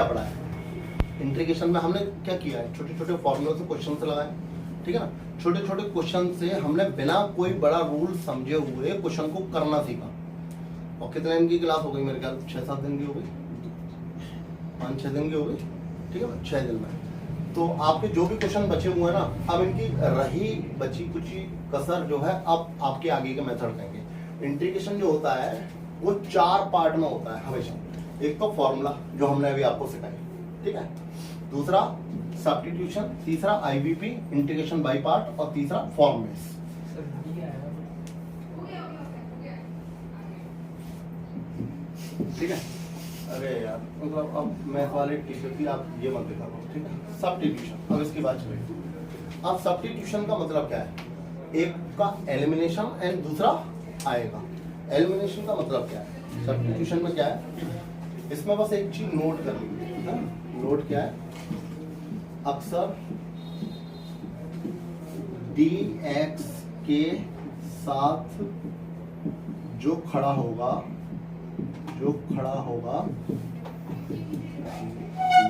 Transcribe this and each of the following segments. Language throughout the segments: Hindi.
क्या पढ़ा है? इंटीग्रेशन में हमने क्या किया है? छोटे छोटे फॉर्मूले से क्वेश्चन से लगाए, ठीक है ना। छोटे छोटे क्वेश्चन से हमने बिना कोई बड़ा रूल समझे हुए क्वेश्चन को करना सीखा। और कितने दिन की क्लास हो गई? मेरे ख्याल 6-7 दिन की हो गई, 5-6 दिन की हो गई, ठीक है ना, 6 दिन में। तो आपके जो भी क्वेश्चन बचे हुए हैं ना, अब इनकी रही बची कुछ कसर जो है अब आपके आगे के मेथड देंगे। इंटीग्रेशन जो होता है वो 4 पार्ट में होता है हमेशा। एक तो फॉर्मूला जो हमने अभी आपको सिखाई, ठीक है, दूसरा सब्स्टिट्यूशन, तीसरा आईबीपी इंटीग्रेशन बाय पार्ट, और तीसरा फॉर्मूलेस। ठीक है। अरे यार मतलब अब मैथ वाले टीचर की आप ये मत दिखा करो, ठीक है। सब्स्टिट्यूशन, अब इसकी बात चलेगी। अब सब्स्टिट्यूशन का मतलब क्या है? एक का एलिमिनेशन एंड दूसरा आएगा। एलिमिनेशन का मतलब क्या है? सब्स्टिट्यूशन में क्या है? इसमें बस एक चीज नोट कर लीजिए। नोट क्या है? अक्सर dx के साथ जो खड़ा होगा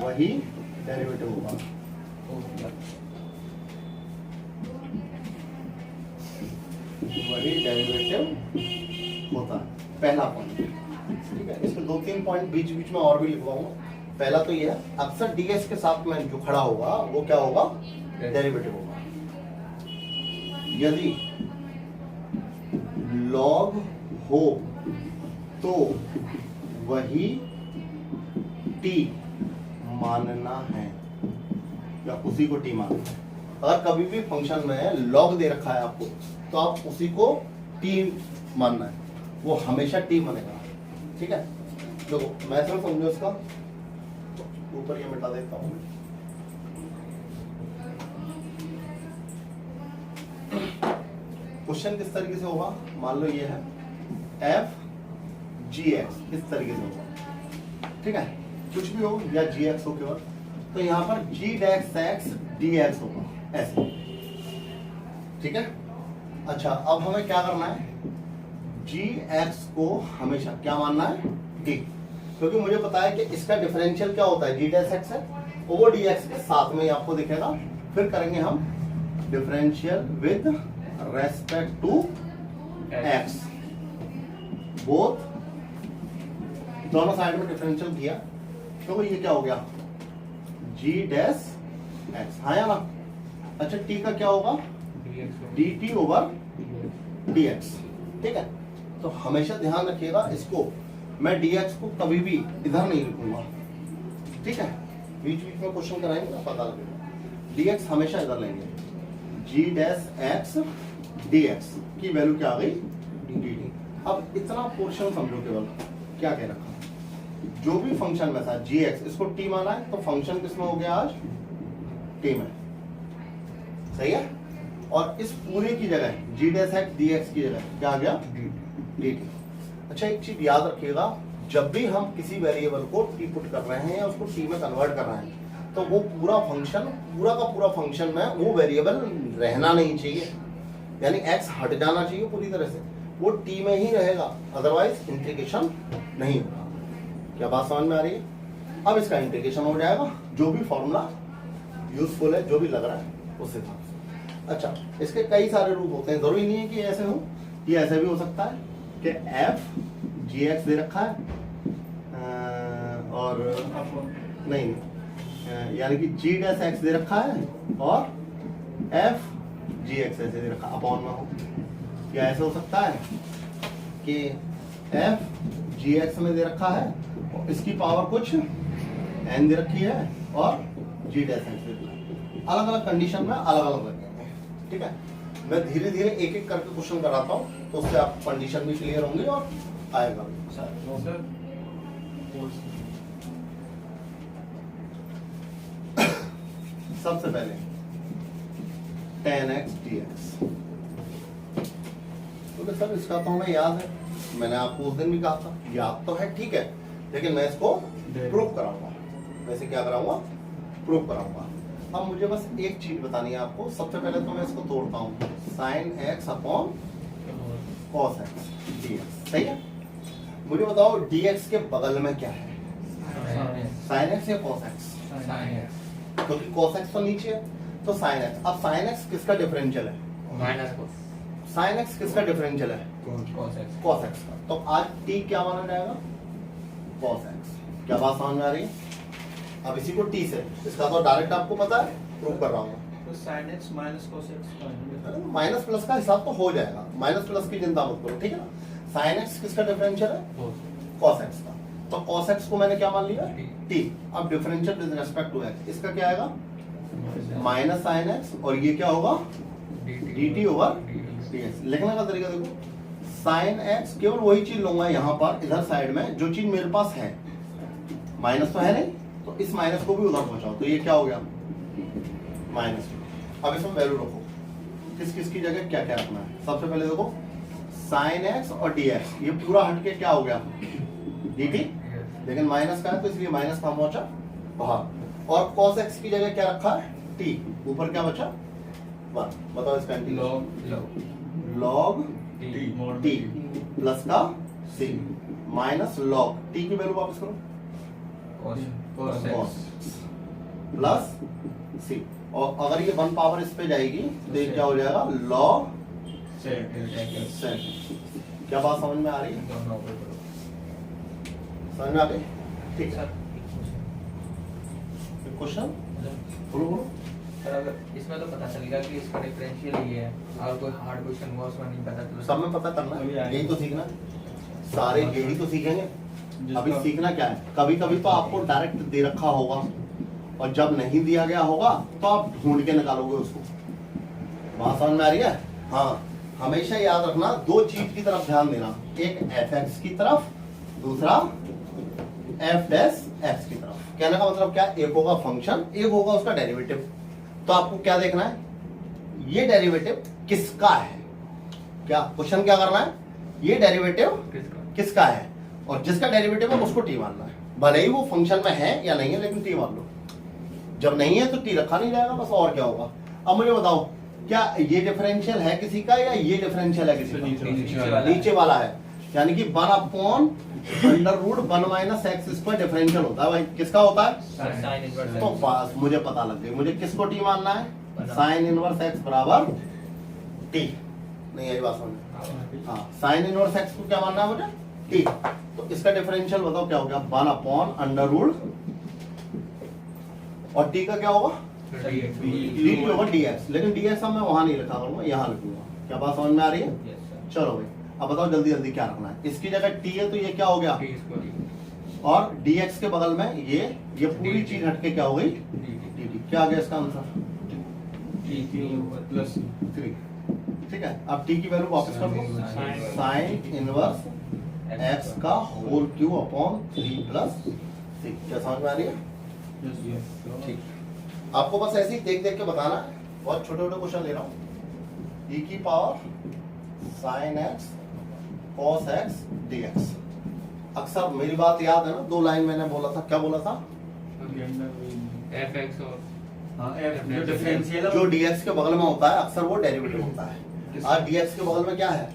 वही डेरिवेटिव होगा। वही डेरिवेटिव होता है, पहला पॉइंट, ठीक है। इसमें 2-3 पॉइंट बीच बीच में और भी लिखवाऊंगा। पहला तो ये है, अक्सर ds के साथ में जो खड़ा होगा वो क्या होगा? डेरिवेटिव होगा। यदि log हो तो वही t मानना है, या उसी को t मानना है। अगर कभी भी फंक्शन में log दे रखा है आपको, तो आप उसी को t मानना है, वो हमेशा t मानेगा, ठीक है। देखो मैं सिर्फ समझो इसका, ऊपर ये मिटा देता हूं। क्वेश्चन किस तरीके से होगा? मान लो ये है f gx, इस तरीके से होगा, ठीक है। कुछ भी हो या gx हो केवल, तो यहाँ पर g डैश x dx होगा, ऐसे, ठीक है। अच्छा अब हमें क्या करना है? gx को हमेशा क्या मानना है? d, क्योंकि मुझे पता है कि इसका डिफरेंशियल क्या होता है? g डैश x है, वो dx के साथ में ही आपको दिखेगा। फिर करेंगे हम differential with respect to x, both, दोनों साइड में डिफरेंशियल किया, तो ये क्या हो गया? g डैश x, हाँ या ना। अच्छा t का क्या होगा? dt ओवर dx, ठीक है। तो हमेशा ध्यान रखिएगा इसको, मैं dx को कभी भी इधर नहीं लिखूंगा, ठीक है। बीच बीच में क्वेश्चन कराएंगे ना, पता लगेगा। dx हमेशा इधर लेंगे, g डैश x dx की वैल्यू क्या आ गई? dt। अब इतना पोर्शन समझो केवल, क्या कह रखा? जो भी फंक्शन में था gx, इसको t माना है, तो फंक्शन किसमें हो गया आज? t में, सही है। और इस पूरे की जगह g डैश x dx की जगह क्या आ गया? dt। अच्छा एक चीज याद रखिएगा, जब भी हम किसी वेरिएबल को t पुट कर रहे हैं या उसको t में कन्वर्ट कर रहे हैं, तो वो पूरा फंक्शन, पूरा का पूरा फंक्शन में वो वेरिएबल रहना नहीं चाहिए, यानी x हट जाना चाहिए पूरी तरह से, वो t में ही रहेगा, अदरवाइज इंटीग्रेशन नहीं होगा। क्या बात समझ में आ रही है? अब इसका इंटीग्रेशन हो जाएगा, जो भी फॉर्मूला यूजफुल है, जो भी लग रहा है उस हिसाब से। अच्छा इसके कई सारे रूप होते हैं, जरूरी नहीं है कि ऐसे हो, ये ऐसे भी हो सकता है कि f gx दे रखा है, और नहीं, यानी कि g डैश x दे रखा है और f gx ऐसे दे रखा, अपॉन में हो। या ऐसे हो सकता है कि f gx में दे रखा है, इसकी पावर कुछ n दे रखी है, और g डैश x दे रखा है। अलग अलग कंडीशन में अलग अलग लगेंगे, ठीक है। मैं धीरे धीरे एक एक करके क्वेश्चन कराता हूँ, तो उससे आप कंडीशन भी क्लियर होंगे और आएगा भी। सबसे पहले tan x dx, तो सर इसका तो हमें याद है, मैंने आपको उस दिन भी कहा था, याद तो है ठीक है, लेकिन मैं इसको प्रूव कराऊंगा। वैसे क्या कराऊंगा? प्रूव कराऊंगा। अब मुझे बस एक चीज बतानी है आपको। सबसे पहले तो मैं इसको तोड़ता हूँ, sin x upon cos x dx, सही है। मुझे बताओ dx के बगल में क्या है? साइन एक्स या कॉस एक्स? साइन एक्स क्योंकि कॉस एक्स तो नीचे है, तो साइन एक्स। अब साइन एक्स किसका डिफरेंशियल है? माइनस कोस साइन एक्स किसका डिफरेंशियल है? कोस एक्स कॉस एक्स का। तो आज टी क्या माना जाएगा? Cos x. क्या बात समझ में आ रही है? अब इसी को टी से, इसका तो डायरेक्ट आपको पता है, प्रूव कर रहा हूँ। तो sin x minus cos x minus plus का हिसाब तो हो जाएगा, माइनस प्लस की चिंता मत करो, ठीक है ना। साइन एक्स किसका डिफरेंशियल है? कॉस एक्स का। तो कॉस एक्स को मैंने क्या मान लिया? टी। अब differential with respect to x, इसका क्या आएगा? माइनस साइन एक्स, और ये क्या होगा? dt over dx। लिखने का तरीका देखो, साइन एक्स केवल वही चीज लूंगा यहाँ पर इधर साइड में जो चीज मेरे पास है, माइनस तो है नहीं, तो इस माइनस को भी उधर पहुंचाओ, तो ये क्या हो गया? माइनस। अब इसमें वैल्यू रखो, किस किस की जगह क्या क्या रखना है। सबसे पहले देखो साइन एक्स और डी एक्स, ये पूरा हटके क्या हो गया? dt, लेकिन माइनस का है तो इसलिए माइनस कहाँ पहुंचा? बाहर। और cos x की जगह क्या रखा है? t। ऊपर क्या बचा? 1। बताओ इसका log t प्लस का c माइनस log t की वैल्यू वापस करो, cos प्लस c। और अगर ये 1 पावर इस पे जाएगी तो ये क्या हो जाएगा? log sec। क्या बात समझ में आ रही है? समझ में आ गई? ठीक है। क्वेश्चन बोलो बोलो। सर अगर इसमें तो पता चलेगा कि इसका डिफरेंशियल ये है, और कोई हार्ड क्वेश्चन हुआ उसमें नहीं पता चला। सब में पता करना है, यही तो सीखना है। सारे यही तो सीखेंगे। अभी सीखना क्या है, कभी कभी तो आपको डायरेक्ट दे रखा होगा, और जब नहीं दिया गया होगा तो आप ढूंढ के निकालोगे उसको। बात समझ में आ रही है? हाँ, हमेशा याद रखना, दो चीज की तरफ ध्यान देना, एक एफ एक्स की तरफ, दूसरा एफ डैश एक्स की तरफ। कहने का मतलब क्या? एक होगा फंक्शन, एक होगा उसका डेरिवेटिव। तो आपको क्या देखना है? ये डेरिवेटिव किसका है? क्या क्वेश्चन क्या करना है? ये डेरिवेटिव किसका है, और जिसका डेरिवेटिव है उसको टी मानना है। भले ही वो फंक्शन में है या नहीं है, लेकिन टी मान लो। जब नहीं है तो टी रखा नहीं जाएगा, बस। और क्या होगा? अब मुझे बताओ, क्या ये डिफरेंशियल है किसी का, या ये डिफरेंशियल है किसी का? नीचे वाला है, यानी कि 1/√1 माइनस एक्स स्क्वायर डिफरेंशियल होता है भाई। किसका होता है? साइन इनवर्स तो बस मुझे पता लग गई, मुझे किसको टी मानना है? साइन इनवर्स एक्स बराबर टी। नहीं आई बात समझ? हाँ, साइन इनवर्स एक्स को क्या मानना है मुझे? टी। तो इसका डिफरेंशियल बताओ क्या हो गया? 1/√, और टी का क्या होगा? dt over dx। लेकिन dx अब मैं वहां नहीं लिखा करूंगा, यहाँ लिखूंगा। क्या बात समझ में आ रही है? चलो भाई, अब बताओ जल्दी जल्दी क्या रखना है। इसकी जगह t है तो ये क्या हो गया? और dx के बगल में ये पूरी चीज हटके क्या हो गई? dt। क्या आ गया इसका आंसर? 3। ठीक है, अब t की वैल्यू वापस कर दो, साइन इनवर्स x का होल क्यूब अपॉन 3 प्लस 6। क्या समझ में आ रही है? ठीक। आपको बस ऐसे ही देख देख के बताना है, बहुत छोटे छोटे क्वेश्चन ले रहा हूँ। e की power sine x cos x dx। अक्सर मेरी बात याद है ना, 2 लाइन मैंने बोला था, क्या बोला था? एफ एक्स और जो डिफरेंशियल जो dx के बगल में होता है अक्सर वो डेरिवेटिव होता है। आज dx के बगल में क्या है?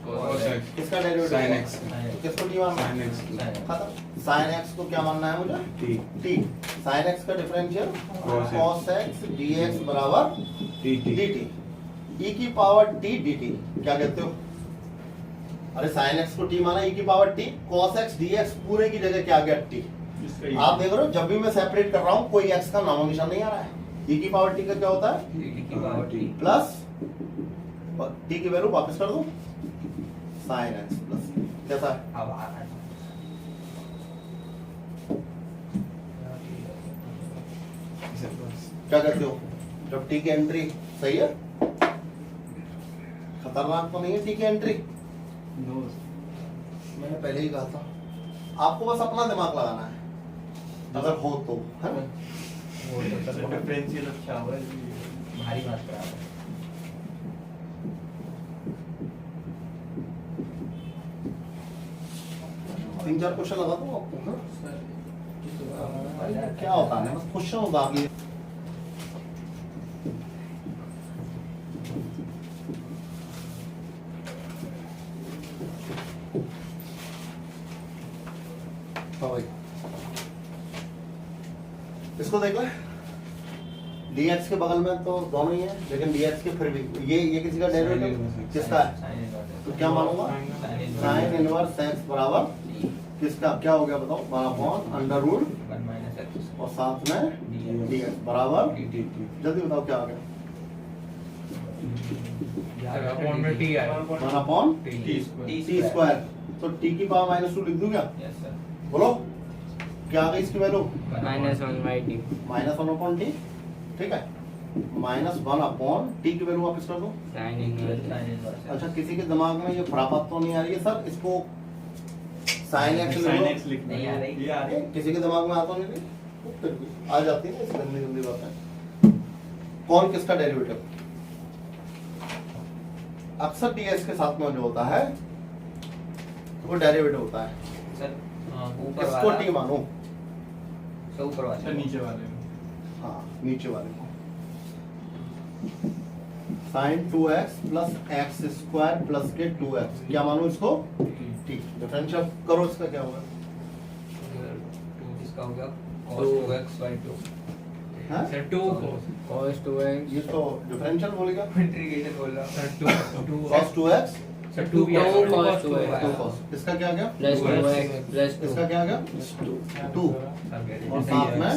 किसका डेरिवेटिव? Sin x। तो किसको टी मानना Sin है? x। खत्म। साइन एक्स को क्या मानना है मुझे? टी। साइन एक्स का differential Cos cos x dx बराबर dt। e की पावर t dt। क्या कहते हो? अरे साइन एक्स को t माना, e की power t, cos x dx पूरे की जगह क्या आ गया? t। आप देख रहे हो, जब भी मैं सेपरेट कर रहा हूँ कोई x का नामो निशान नहीं आ रहा है। e की पावर t का क्या होता है? प्लस, और t की वैल्यू वापस कर दो, साइन एक्स प्लस। कैसा है? क्या कहते हो? जब टी की एंट्री सही है, खतरनाक तो नहीं है टी की एंट्री? मैंने पहले ही कहा था, आपको बस अपना दिमाग लगाना है, अगर हो तो, है ना? डिफरेंशियल अच्छा हुआ है। भारी बात करा रहा है। 3-4 क्वेश्चन लगा दूं आपको, हाँ? क्या होता है, बस क्वेश्चन होता है। हाँ भाई, इसको देख ले, dx के बगल में तो दोनों ही है, लेकिन dx के फिर भी ये किसी का डेरिवेटिव किसका है, साइन इनवर्स तो क्या मानूंगा, साइन इनवर्स x बराबर किसका, क्या हो गया बताओ, 1 अंडर रूट 1 माइनस एक्स और साथ में dx बराबर, जल्दी बताओ क्या आ गया, अपॉन में टी आया 1 upon T square T square, तो t की पावर -2 लिख दूं क्या, यस सर बोलो क्या आ गई इसकी वैल्यू, -1/t -1 अपॉन टी, ठीक है, -1 अपॉन टी की वैल्यू वापस कर दो। sin inverse साइन इनवर्स अच्छा किसी के दिमाग में ये प्राप्त तो नहीं आ रही है सर, इसको साइन एक्स sin x लिखना नहीं आ रही। ये आ रही किसी के दिमाग में आता नहीं रही, वो फिर भी आ जाती है, इस गंदी गंदी बात है। कौन किसका डेरिवेटिव, अक्सर ds के साथ में जो होता है वो डेरिवेटिव होता है, सर ऊपर इसको वाला t मानो, सर ऊपर अच्छा वाला नीचे वाले में हाँ नीचे वाले को sin 2x plus x square plus के 2x, क्या मानो इसको t, डिफरेंशियल करो, इसका क्या होगा, 2 इसका हो गया cos 2x/2 हाँ? सर 2 cos 2x ये तो डिफरेंशियल बोलेगा, इंटीग्रेशन बोल रहा हूं सर 2 cos 2x सर 2 भी दो आया cos 2x 2 cos, इसका क्या आ गया, plus 2x plus 2 इसका क्या आ गया 2 और साथ में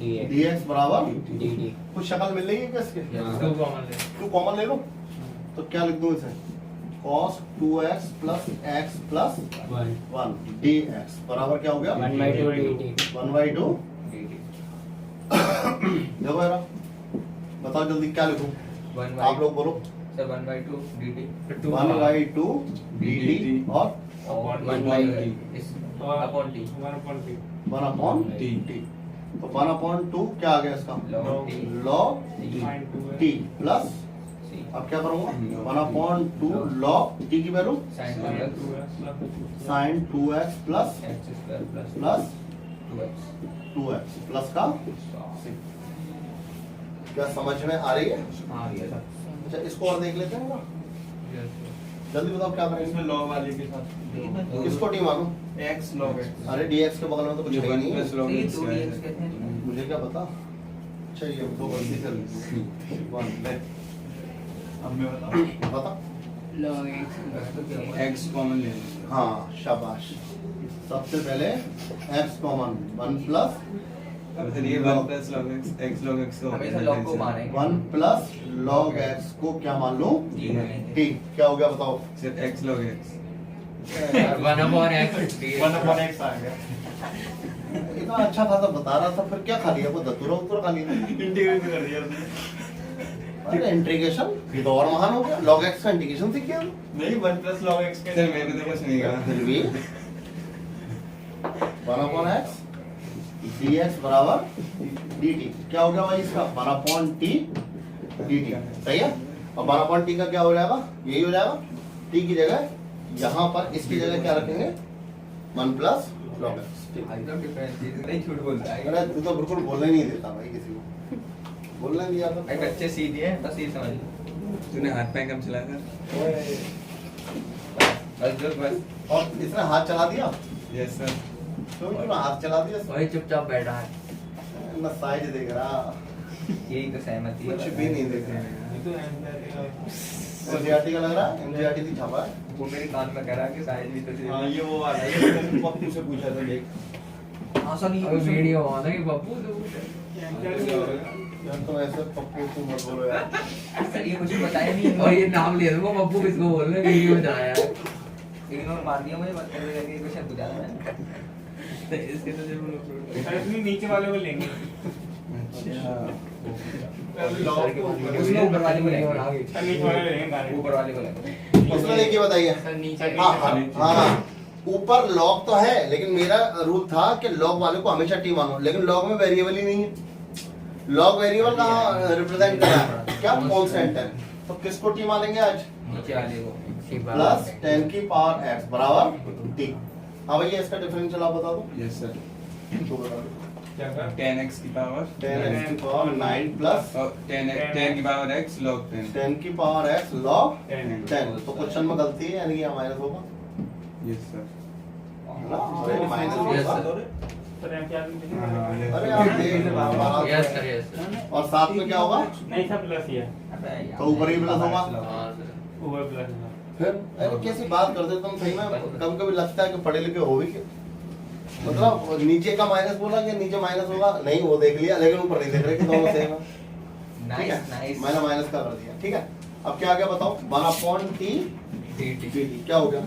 dx dx बराबर dt कुछ शक्ल मिल रही है क्या इसके, हाँ। 2 कॉमन ले लो, तो क्या लिख दूं इसे, cos 2x plus x plus 1 dx बराबर क्या हो गया 1/2 dt 1/2, देखो यार बताओ जल्दी क्या लिखूं, 1 आप लोग बोलो, सर 1/2 dt 1/2 dt और 1/t इस upon T 1 upon t t, तो 1 अपॉन 2 क्या आ गया इसका, log t log t plus, c अब क्या करूंगा 1 अपॉन 2 log t की value sin 2x sin 2x plus x square plus plus 2x 2x plus का c, क्या समझ में आ रही है, आ गया सर अच्छा इसको और देख लेते हैं ना, जल्दी बताओ क्या इसमें करेंगे, log वाले के साथ किसको t मानो, x log x अरे dx के बगल में तो कुछ है ही नहीं है, ये 2x कहते हैं मुझे क्या पता, अच्छा ये दो गलती कर ली, 1 ले अब मैं बताऊं बता, log x x कॉमन ले लेंगे हाँ शाबाश, सबसे पहले x कॉमन 1 प्लस फिर ये 1 plus log x log x को हमेशा log को मानेंगे 1 प्लस log x को क्या मान लूं t मानेंगे t, क्या हो गया बताओ, सिर्फ x log x 1 upon x 1 upon x आ गया इतना अच्छा खासा बता रहा था, फिर क्या खा लिया, वो दतुरा उतुरा खा लिया, इंटीग्रेट कर दिया उसने अरे इंटीग्रेशन ये तो और महान हो गया, log x का इंटीग्रेशन सीख गया, नहीं 1 plus log x के सर मेरे को तो कुछ नहीं कहा फिर भी 1 अपॉन x dx बराबर dt, क्या हो गया भाई इसका 1 अपॉन t dt, सही है, और 1 अपॉन t का क्या हो जाएगा, यही हो जाएगा, t की जगह यहाँ पर इसकी जगह क्या रखेंगे 1 प्लस log x, ठीक है। एकदम डिफरेंशिएशन नहीं झूठ बोलता है अरे तू तो बिल्कुल बोलने नहीं देता भाई किसी को, बोलने नहीं दिया भाई था, बच्चे सीधे हैं बस ये समझ लो तूने हाथ पैर कम चला कर बस जो बस और इसने हाथ चला दिया, यस सर क्यों तूने हाथ चला दिया, वही चुपचाप बैठा है ना साइज देख रहा, यही तो सहमति है कुछ भी नहीं देख रहा, एनसीईआरटी का लग रहा है, एनसीईआरटी की छापा है, वो मेरे कान में कह रहा है कि साइज भी तो हाँ ये वो वाला है ये पप्पू से पूछा था देख हाँ सर ये वीडियो ऑन है कि बब्बू यार तो ऐसे पप्पू तुम मत बोलो यार, सर ये कुछ बताया नहीं और ये नाम ले दूंगा बब्बू किसको बोल रहे हैं वीडियो में चलाया है इग्नोर मार दिया मुझे बस करने लगे क्वेश्चन पूछा था मैंने इसके तो जरूर अपनी नीचे वाले को लेंगे उसने ऊपर वाले को लेंगे नीचे वाले लेंगे ऊपर वाले को लेंगे उसने देखिए बताइए, सर नीचे हाँ हाँ हाँ, ऊपर लॉग तो है, लेकिन मेरा रूल था कि लॉग वाले को हमेशा टी मानो, लेकिन लॉग में वेरिएबल ही नहीं है, लॉग वेरिएबल कहाँ रिप्रेजेंट कर रहा है, क्या कांस्टेंट है, तो किसको टी मानेंगे आज, नीचे वाले को प्लस 10 की पावर x बराबर t, हाँ भैया इसका डिफरेंशियल आप बता दो, यस सर तो बता दो, क्या कर 10x की पावर 10x की पावर 9 प्लस और 10 की पावर x log 10 10 की पावर x log 10 10, तो क्वेश्चन में गलती है, यानी कि यहाँ माइनस होगा, यस सर है ना, माइनस Yes, होगा, sir. सर यहाँ क्या लिख हाँ, हाँ, दिया? yes. अरे आप देख आराम यस से। सर यस सर और साथ में क्या होगा? नहीं था प्लस ही है, तो ऊपर ही प्लस होगा। हाँ सर ऊपर प्लस है। फिर अरे कैसी बात करते हो तुम, सही में कभी कभी लगता है कि पढ़े लिखे हो भी क्या, मतलब नीचे का माइनस बोला कि नीचे माइनस होगा, नहीं वो देख लिया, लेकिन ऊपर नहीं देख रहे कि दोनों सेम है। ठीक नाइस है, नाइस मैंने माइनस का कर दिया। ठीक है, अब क्या आ गया बताओ? 1/t टी क्या हो गया?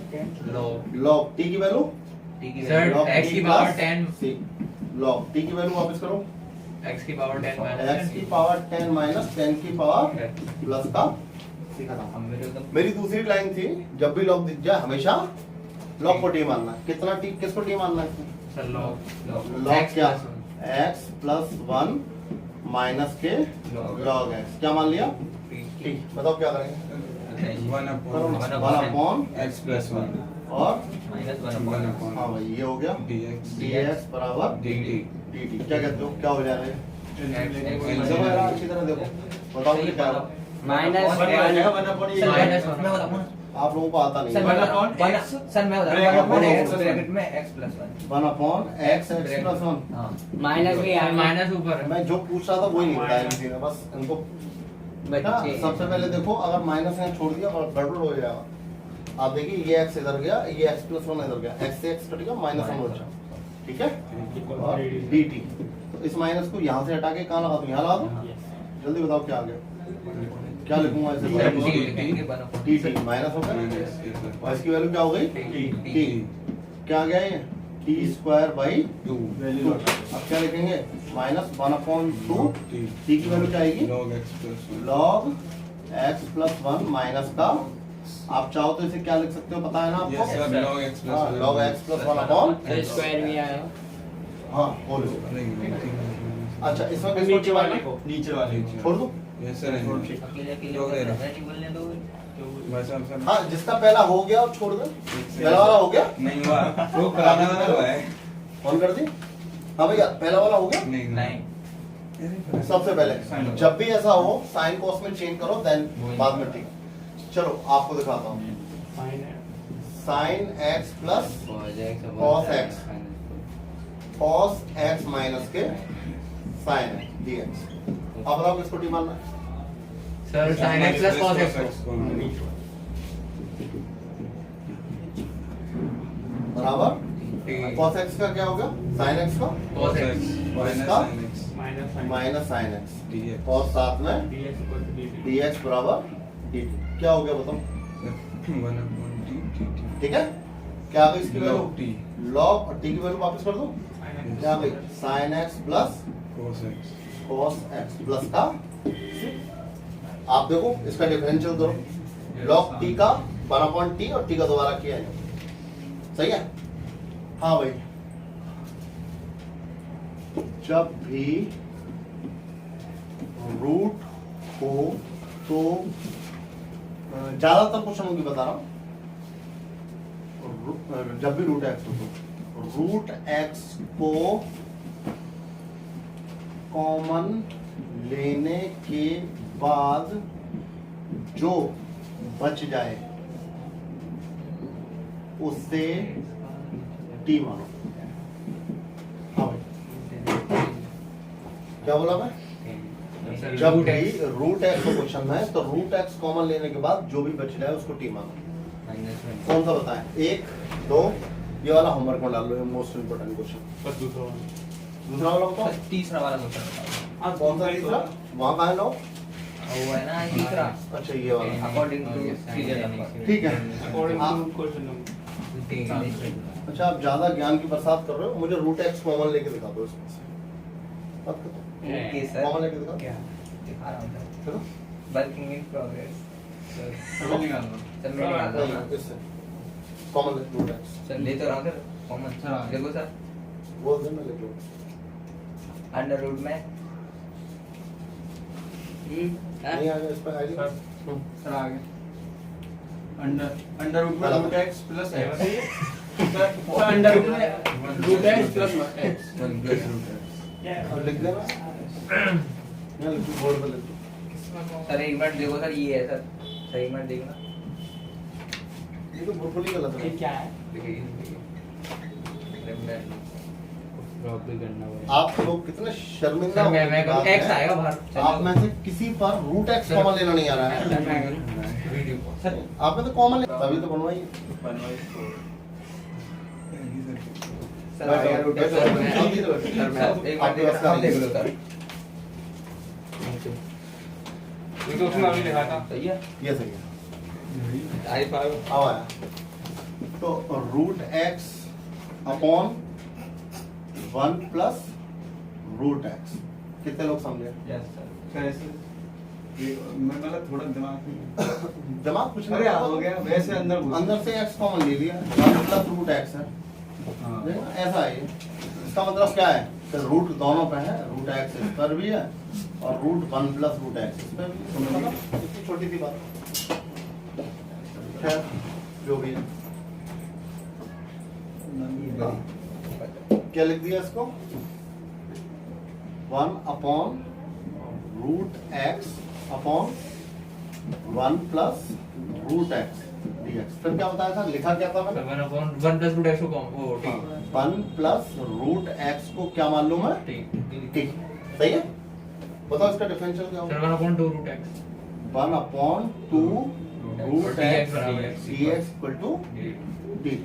लो log t की value sir log x t की power plus 10 c log t की वैल्यू वापस करो, x की पावर 10 x की पावर 10 माइनस 10 की पावर प्लस का c का नाम। हम मेरे एकदम मेरी दूसरी लाइन थी, जब भी log दिख जाए हमेशा log को t मानना है। कितना t किसको t मानना है? सर लो log क्या? x plus 1 माइनस के log x क्या मान लिया? t। बताओ क्या करेंगे? वन करो अपॉन ना, 1/, एक्स प्लस वन और माइनस वन 1 अपॉन हाँ भाई ये हो गया dx बराबर dt dt। क्या कहते हो, क्या हो जा रहा है? X देखो यार अच्छी तरह देखो, बताओ कि क्या होगा? माइनस वन आ जाएगा, वन अपॉन ये माइनस वन। मैं बताऊं ना आप लोगों को आता नहीं सर है। सर मैं बता Bracket रहा हूँ में x ब्रैकेट में x plus 1 1/x x plus 1। हाँ माइनस भी सर आया माइनस ऊपर है मैं जो पूछ रहा था वही नहीं बताया किसी ने, बस इनको बेटा सबसे पहले देखो, अगर माइनस यहाँ छोड़ दिया और गड़बड़ हो जाएगा। आप देखिए ये x इधर गया, ये x plus 1 इधर गया, x से x कट गया, माइनस 1 बचा। ठीक है, और dt तो इस माइनस को यहाँ से हटा के कहाँ लगा दूं? यहाँ लगा दूं? जल्दी बताओ क्या आ गया? क्या लिखूंगा सर, ऐसे? टी लिखेंगे बनो dt माइनस हो गया और इसकी वैल्यू क्या हो गई? t। क्या आ गया ये? t square by 2 2। अब क्या लिखेंगे? माइनस 1/2 t की वैल्यू क्या आएगी? log x plus 1 log x plus 1 minus का, आप चाहो तो इसे क्या लिख सकते हो पता है ना yes sir आपको? log x plus हाँ, 1 log x plus 1 upon square भी आया हाँ बोलो। अच्छा इसमें किसको नीचे वाले टिक को नीचे वाले छोड़ दो। yes sir अकेले अकेले हो गया। नहीं बोलने दो बस अब सब हाँ जिसका पहला हो गया और छोड़ दो। पहला वाला हो गया, नहीं हुआ वो पुराना वाला हुआ है ऑन कर दी। हाँ भैया पहला वाला हो गया। नहीं नहीं सबसे पहले जब भी ऐसा हो साइन कॉस में चेंज करो, देन बाद में ठीक। चलो आपको दिखाता हूँ। फाइन है। Sine x plus cos x cos x minus के साइन x dx। अब बताओ किसको टी मानना है? Sir sin x plus cos x बराबर cos x का क्या होगा? sin x का cos x minus इसका? sin x minus fine minus sine x dx और साथ में dx equal to dt। dx बराबर dt। क्या हो गया बताओ? 1 upon t dt ठीक है, क्या आ गई इसकी वैल्यू? log t log और t की वैल्यू वापस कर दो। क्या आ गई? sin x plus cos x cos x plus का आप देखो इसका डिफरेंशियल करो। log t का 1/t और t का दोबारा किया है, सही है? हाँ भाई, जब भी रूट हो तो ज्यादातर क्वेश्चनों की बता रहा हूं, जब भी रूट एक्स हो तो रूट एक्स को कॉमन लेने के बाद जो बच जाए उससे टी मानो। हाँ भाई, क्या बोला मैं? सर जब root भी x रूट एक्स को क्वेश्चन है तो रूट एक्स कॉमन लेने के बाद जो भी बच जाए उसको टी मानो। कौन सा बताएं? 1 2 ये वाला होमवर्क में डाल लो, ये मोस्ट इंपोर्टेंट क्वेश्चन। पर दूसरा वाला। दूसरा वाला बताओ। तीसरा वाला क्वेश्चन आप कौन सा तीसरा? वहां कहा है लो? वो है ना तीसरा अच्छा ये वाला, अकॉर्डिंग टू सीरियल नंबर। ठीक है। अकॉर्डिंग आप- टू क्वेश्चन नंबर। अच्छा आप ज्यादा ज्ञान की बरसात कर रहे हो, मुझे रूट एक्स कॉमन लेके दिखा दो इसमें से। बात करो, ओके सर कॉमन लेके दिखा। क्या दिखा रहा हूँ सर, चलो वर्किंग इन प्रोग्रेस। सर मैं निकाल रहा हूँ इससे कॉमन ले रूट एक्स सर, ले तो रहा हूँ सर कॉमन। देखो सर, बोल दे मैं लिख लूँ। अंडर रूट में नहीं आएगा इस पर आएगा। सर आ गया अंडर रूट में root X plus X under root में root X plus X 1 plus root x अब लिख देना। मैं लिख दूँ, बोर्ड पे लिख दूँ। सर एक मिनट देखो सर, ये है सर, सर एक मिनट देखना। ये तो बिल्कुल ही गलत ये है। क्या है? देखिए ड्रॉप भी करना पड़ेगा। आप लोग कितने शर्मिंदा सर मैं बात एक्स है। आएगा बाहर आप में से किसी पर रूट एक्स कॉमन लेना नहीं आ रहा है। सर मैं करूँ। वीडियो सर आप में तो कॉमन तभी तो बनवाइए। सर आएगा रूट एक्स बैठो, मैं बैठो, बैठो। सर मैं एक बार आपके पास का देख लो सर ये तो उसमें अभी लिखा था। सही है ये सही है। आई पाओ अब आया तो root x upon 1 plus root x. कितने लोग समझे? यस सर कैसे मैं मतलब थोड़ा दिमाग दिमाग कुछ अरे हो गया वैसे अंदर घुस अंदर से एक्स कॉमन ले लिया 1 प्लस रूट एक्स है। हाँ देखो ना, ऐसा है ये। इसका मतलब क्या है? फिर रूट दोनों पे है, रूट एक्स इस पर भी है और रूट 1 प्लस रूट एक्स इस पर भी। तो मतलब इतनी छोटी सी बात। खैर जो भी है, क्या लिख दिया इसको? 1 upon root x upon 1 plus root x dx। फिर क्या बताया था? लिखा क्या था मैंने? 1 अपॉन 1 प्लस रूट एक्स को वो ठीक 1 प्लस रूट एक्स को क्या मालूम है? ठीक ठीक, सही है। बताओ इसका डिफरेंशियल क्या सर होगा? 1 upon 2 root x 1 upon 2 root dx x बराबर dx इक्वल टू dt।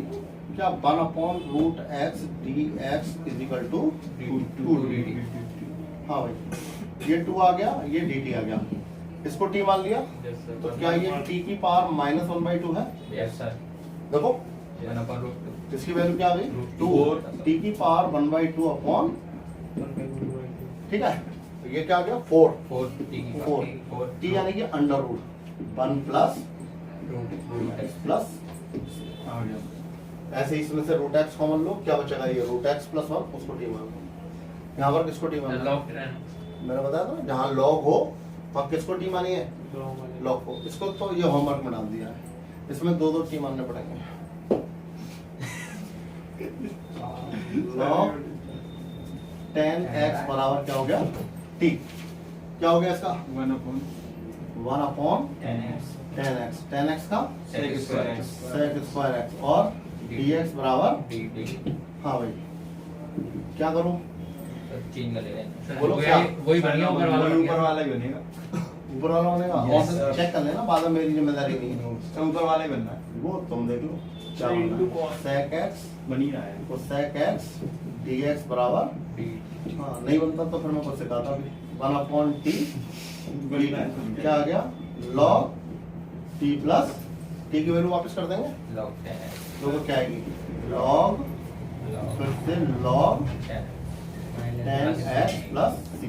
क्या 1 upon root x dx is equal to 2 dt। हाँ भाई, ये 2 आ गया, ये dt आ गया। इसको t मान लिया तो क्या ये t की पावर -1/2 है? यस सर देखो 1 अपॉन रूट इसकी वैल्यू क्या आ गई? 2 t की पावर 1/2 अपॉन, ठीक है। तो ये क्या आ गया? 4 4 टी 4 t यानी कि under root 1 plus root X plus. आ गया ऐसे ही इसमें से रूट एक्स कॉमन लो, क्या बचेगा? ये रूट एक्स प्लस 1, उसको टी मान लो। यहाँ पर किसको टी मान लो? लॉग मैंने बताया था जहाँ लॉग हो वहाँ किसको टी मानी है? लॉग को। इसको तो ये होमवर्क में डाल दिया है, इसमें 2 टी मानने पड़ेंगे। लॉग 10x बराबर क्या हो गया? टी। क्या हो गया इसका? 1 अपॉन 1 अपॉन 10x 10x का sec square x। sec square x और dx बराबर। डी हाँ भाई, क्या करूं? चेंज कर ले रहे हैं बोलो क्या? वही बढ़िया ऊपर वाला वही बन ऊपर गया। वाला ही बनेगा ऊपर वाला बनेगा? Yes, और sir। चेक कर लेना, बाद में मेरी जिम्मेदारी नहीं है। अच्छा, ऊपर वाला ही बनना है वो तुम देख लो क्या So, बनना into है। cos- sec x बन ही रहा है तो sec x dx बराबर। डी हाँ नहीं बनता तो फिर मैं कुछ सिखाता भी। 1 अपॉन टी बनना है क्या आ गया? log t प्लस t की वैल्यू वापस कर देंगे लॉग 10 तो वो क्या आएगी? log फिर से log 10x प्लस c।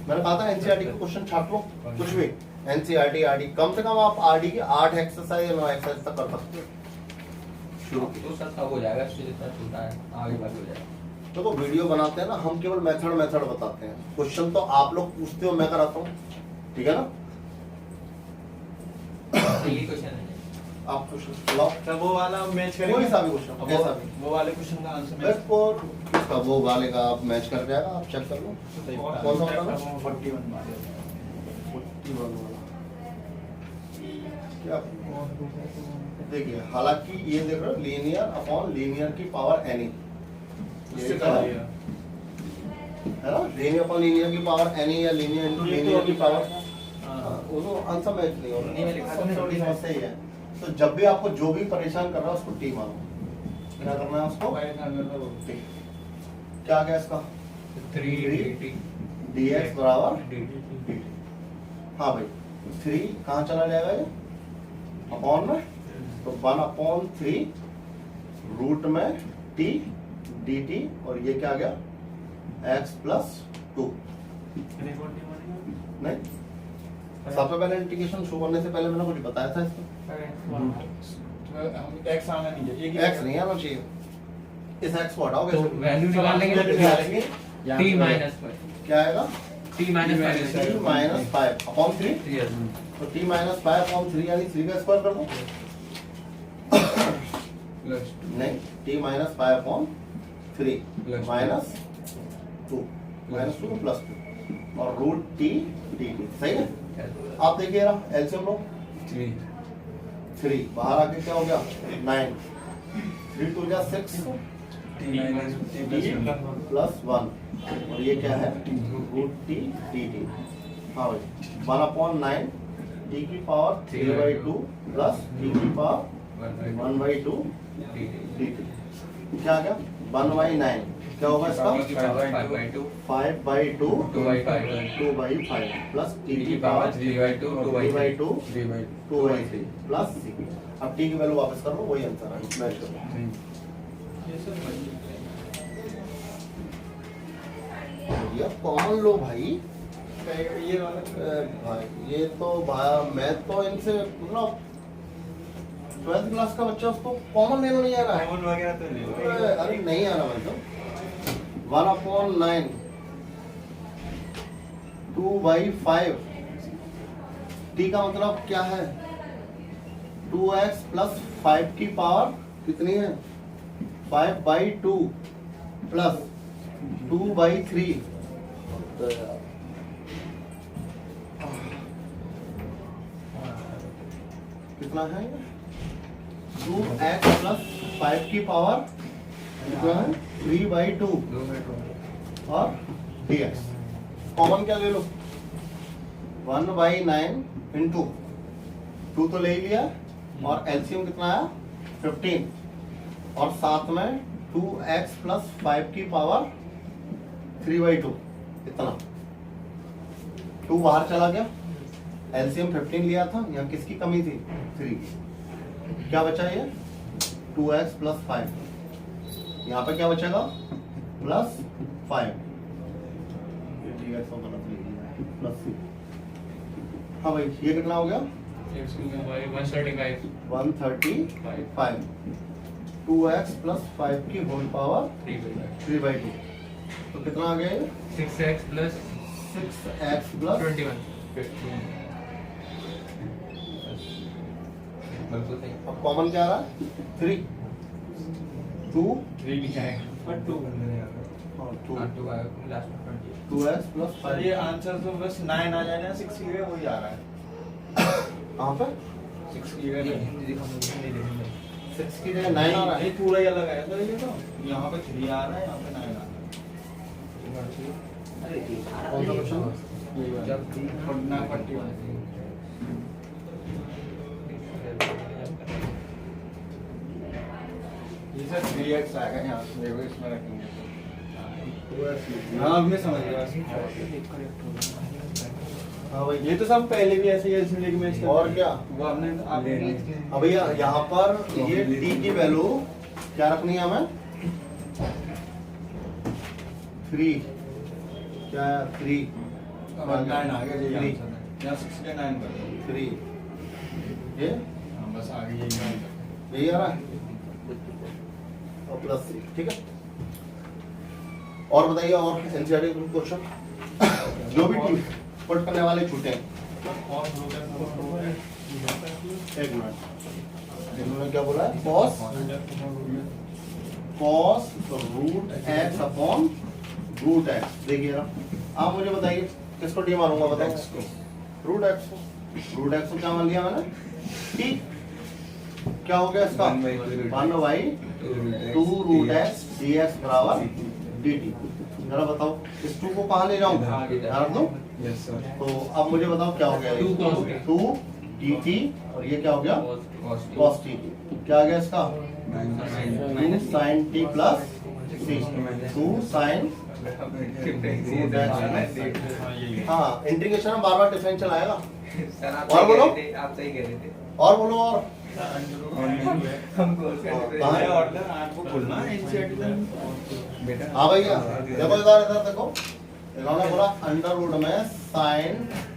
मैंने कहा था एनसीईआरटी के क्वेश्चन छाप लो, कुछ भी एनसीईआरटी आरडी, कम से कम आप आरडी की 8 एक्सरसाइज या 9 एक्सरसाइज तक कर सकते हो। शुरू तो सर तब हो जाएगा इससे जितना छोटा है आगे बाकी हो जाएगा देखो वीडियो बनाते हैं ना हम, केवल मेथड बताते हैं। क्वेश्चन तो आप लोग पूछते हो, मैं कराता हूँ, ठीक है ना? ये क्वेश्चन है आप क्वेश्चन लाओ, तो वो वाला मैच करेंगे कोई सा भी क्वेश्चन, कैसा भी। वो वाले क्वेश्चन का आंसर मैच बस और किसका वो वाले का आप मैच कर जाएगा, आप चेक कर लो। कौन सा वाला? 41 मारे 41 वाला। क्या देखिए, हालांकि ये देख रहे हो लीनियर अपॉन लीनियर की पावर एनी, उससे ये कर क्या है? दिया है ना? लीनियर अपॉन लीनियर की पावर एनी या लीनियर इनटू लीनियर की पावर। हाँ वो तो आंसर मैच नहीं होगा। नहीं, मैं लिखा था सबसे बड़ी समस्या ही है। तो जब भी आपको जो भी परेशान कर रहा है उसको टी मानो। क्या करना है उसको? टी। क्या आ गया इसका? 3 डी dx बराबर डी dt। हाँ भाई, 3 कहाँ चला जाएगा ये? अपॉन में, तो 1 अपॉन 3 रूट में t dt, और ये क्या आ गया? x plus 2। नहीं, सबसे पहले इंटीग्रेशन शुरू करने से पहले मैंने कुछ बताया था इसको। एक्स आना नहीं चाहिए x नहीं आना चाहिए, इस x को हटाओगे तो वैल्यू निकाल लेंगे t माइनस क्या आएगा? t minus t minus 5 upon 3। Yes तो t माइनस 5 अपॉन 3 यानी 3 का स्क्वायर कर दो। प्लस नहीं, t minus 5 upon 3 Plus minus 2 minus 2 plus 2 और रूट t dt। सही है? आप देखिए ना, एलसीएम लो। 3 बाहर आके क्या हो गया? 9 3 2 जा 6 प्लस 1 और ये क्या है रूट टी डी टी। हाँ भाई 1/9 टी की पावर 3/2 प्लस टी की पावर 1/2 डी टी। क्या आ गया 1/9 क्या होगा इसका 5/2 2/5 प्लस टी की पावर 3/2 2/3 प्लस सी। अब टी की वैल्यू वापस कर लो वही आंसर है मैच करो। ये कौन लो भाई ये वाला भाई ये तो भाई मैं तो इनसे मतलब 12th क्लास का बच्चा उसको कॉमन लेना नहीं आ रहा है। कॉमन वगैरह तो ले लो। अरे नहीं आ रहा भाई तो 1/9 2/5 टी का मतलब क्या है 2x प्लस 5 की पावर कितनी है 5/2 प्लस 2/3 कितना है 2x प्लस 5 की पावर कितना है 3/2 और dx कॉमन क्या ले लो 1/9 इंटू 2 तो ले ही लिया और एलसीएम कितना आया 15 और साथ में 2x प्लस 5 की पावर 3/2 इतना 2 बाहर चला गया एलसीएम 15 लिया था यहाँ किसकी कमी थी 3 क्या बचा ये 2x प्लस 5 यहाँ पे क्या बचेगा प्लस 5 प्लस सी। हाँ भाई ये कितना हो गया 135 135 2x प्लस 5 की होल पावर 3/2 तो कितना आ गया ये 6x plus 6x प्लस 21 बिल्कुल सही। अब कॉमन क्या आ रहा है 3 2 3 भी आएगा और 2 बंदे हैं यहाँ पे। और हाँ, 2 तो लास्ट में 20 2x प्लस सर ये 5 आंसर तो बस 9 आ जाए ना 6 की जगह वही आ रहा है कहाँ पे 6 की जगह नहीं। हिंदी दिखा मुझे हिंदी दिखा 6 की जगह 9 आ रहा है नहीं पूरा ही अलग आया था ये तो यहाँ पे 3 आ रहा है यहाँ पे 9 आ रहा है कौन सा क्वेश्चन जब पटना पट्टी ये सर 3x आएगा यहाँ से देखो इसमें रखेंगे हाँ अब मैं समझ गया हाँ भाई ये तो सब पहले भी ऐसे ही इसमें लेके मैं इसका और क्या वो आपने आपने अब भैया यहाँ पर ये t की वैल्यू क्या रखनी है हमें 3 क्या 3 9 आ गया जी Three. यहाँ 6 के 9 कर दो 3 ये हाँ बस आगे यही है यही आ रहा है और प्लस 3 ठीक है और बताइए और एनसीईआरटी क्वेश्चन जो भी पुट करने वाले छूटे हैं एक मिनट इन्होंने क्या बोला है cos root x upon root x देखिए ना आप मुझे बताइए किसको टी मारूंगा बताओ रूट x को क्या मान लिया मैंने ठीक क्या हो गया इसका 1/2 रूट x dx बराबर dt जरा बताओ इस 2 को कहाँ ले जाऊं ध्यान दो यस सर तो अब मुझे बताओ क्या हो गया 2 dt और ये क्या हो गया cos t क्या आ गया इसका 2 sin t plus c 2 sin हाँ इंटीग्रेशन में बार बार डिफरेंशियल आएगा सर आप और बोलो? आप सही कह रहे थे और बोलो और हमको कहाँ है? ऑर्डर आपको बोलना है एनसीईआरटी बेटा हाँ भैया देखो इधर देखो इन्होंने बोला अंडर रूट में sin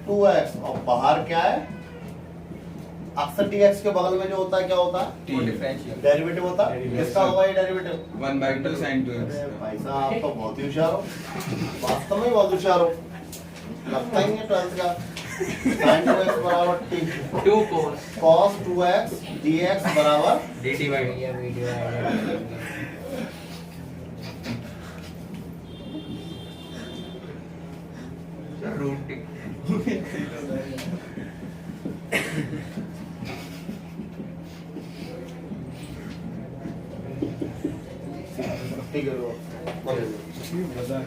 2x और बाहर क्या है अक्सर dx के बगल में जो होता है क्या होता है डिफरेंशियल डेरिवेटिव होता है किसका होगा ये डेरिवेटिव 1/2 sin 2x भाई साहब आप तो बहुत ही होशियार हो वास्तव में बहुत होशियार हो लगता ही है 12th का sin 2x बराबर t 2 cos cos 2x dx बराबर dt by ये वीडियो है root t ठीक है लो बोलो। बता